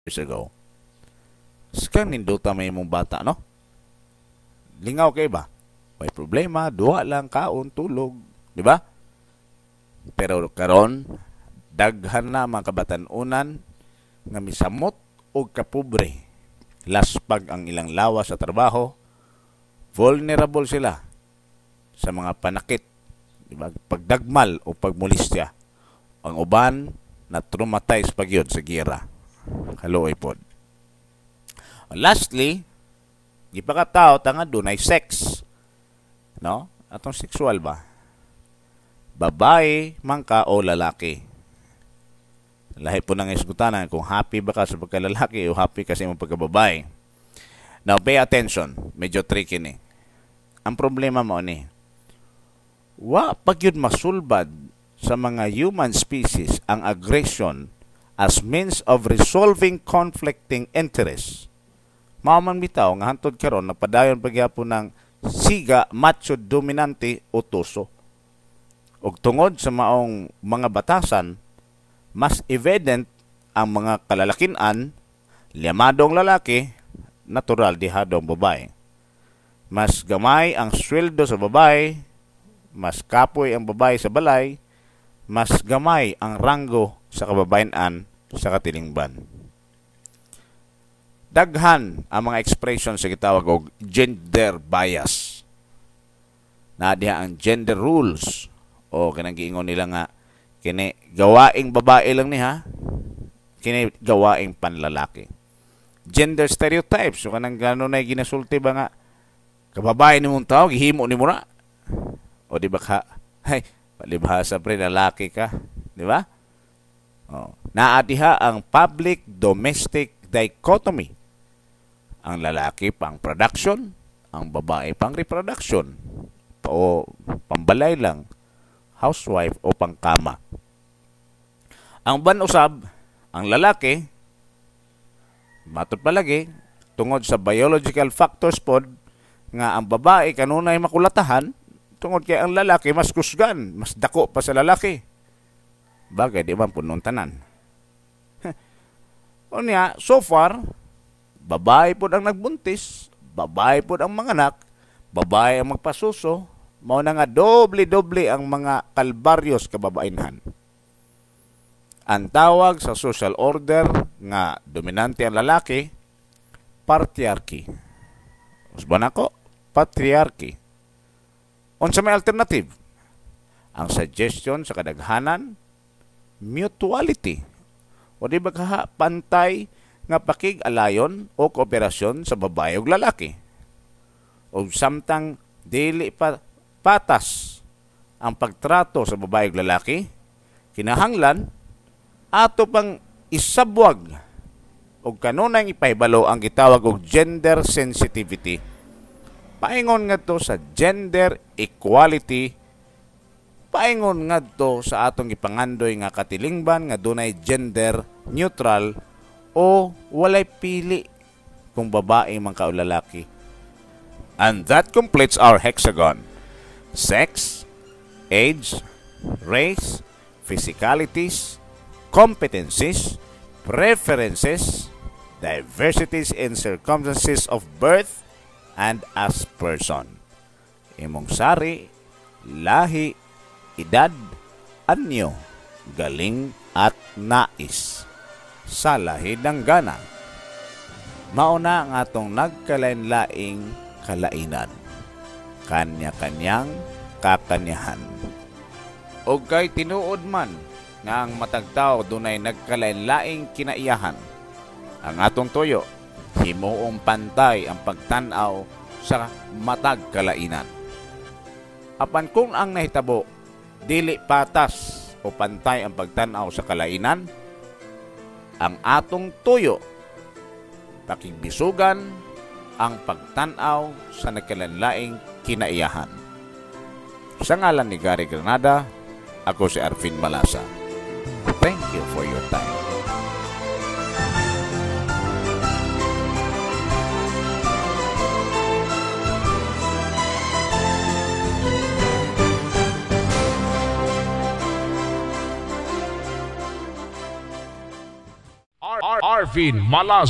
years ago. Skang ninduta may mong bata, no? Lingaw kay ba? May problema, duwa lang, kaon, tulog, di ba? Pero karon daghan na mga kabatanunan nga misamot o kapobre. Laspag ang ilang lawas sa trabaho, vulnerable sila sa mga panakit, di ba? Pagdagmal o pagmolestya. Ang uban na traumatize pagyod sa gira. Kaluoy pod. Lastly, gipakatao tanga dunay sex. No? Atong sexual ba? Babae man ka o lalaki. Lahi po nang isgutanan kung happy ba ka sa pagkalalaki o happy ka sa imong pagkababae. Now, pay attention. Medyo tricky ni. Ang problema mo ni, wa pagyud masulbad sa mga human species ang aggression as means of resolving conflicting interests. Maman bitaw nga hantod karon nagpadayon pagyapon ng siga macho dominante o tuso. Ug tungod sa maong mga batasan, mas evident ang mga kalalakinan, liamadong lalaki, natural dihadong babae. Mas gamay ang sweldo sa babae, mas kapoy ang babae sa balay, mas gamay ang ranggo sa kababayenan sa katilingban. Daghan ang mga expression sa gitawag og gender bias. Na diha ang gender rules o kanang giingon nila nga kini gawaing babae lang ni ha. Kini gawaing panlalaki. Gender stereotypes so kanang gano'n na ginasulti ba nga kababae ni mong tao gihimo ni mo na. O di ba ka ay palibhasa pre lalaki ka, di ba? Oh, naadiha ang public domestic dichotomy. Ang lalaki pang production, ang babae pang reproduction. O pambalay lang, housewife o pangkama. Ang ban-usab, ang lalaki, matod palagi, tungod sa biological factors pod, nga ang babae kanunay makulatahan, tungod kay ang lalaki mas kusgan, mas dako pa sa lalaki. Bagay, di ba punong tanan? O niya, so far, babae po ang nagbuntis, babae po ang manganak, babae ang magpasuso, mao na nga doble-doble ang mga kalbaryos kababainhan. Ang tawag sa social order nga dominante ang lalaki, patriarchy. Usban ako, patriarchy. Unsa may alternative? Ang suggestion sa kadaghanan, mutuality. O di ba kaha, pantay nga pakig-alayon o kooperasyon sa babae ug lalaki. O samtang dili pa patas ang pagtrato sa babae ug lalaki, kinahanglan ato pang isabwag o kanunay ipahibalo ang gitawag og gender sensitivity. Paingon ngadto sa gender equality, paingon ngadto sa atong ipangandoy nga katilingban nga dunay gender neutral o walay pili kung babae man ka o lalaki. And that completes our hexagon. Sex, age, race, physicalities, competencies, preferences, diversities in circumstances of birth, and as person. Imong sari, lahi, edad, anyo, galing at nais. Sa lahid ng gana. Mauna ang atong nagkalain-laing kalainan. Kanya-kanyang kakanyahan. O kay tinuod man nga ang matagtao dunay nagkalain-laing kinaiyahan. Ang atong tuyo, himuong pantay ang pagtanaw sa matag kalainan. Apan kung ang nahitabo, dili patas o pantay ang pagtanaw sa kalainan, ang atong tuyo, pakigbisugan ang pagtanaw sa nagkalanlaing kinaiyahan. Sa ngalan ni Gary Granada, ako si Arvin Malasa. Thank you for your time. Marvin Malaz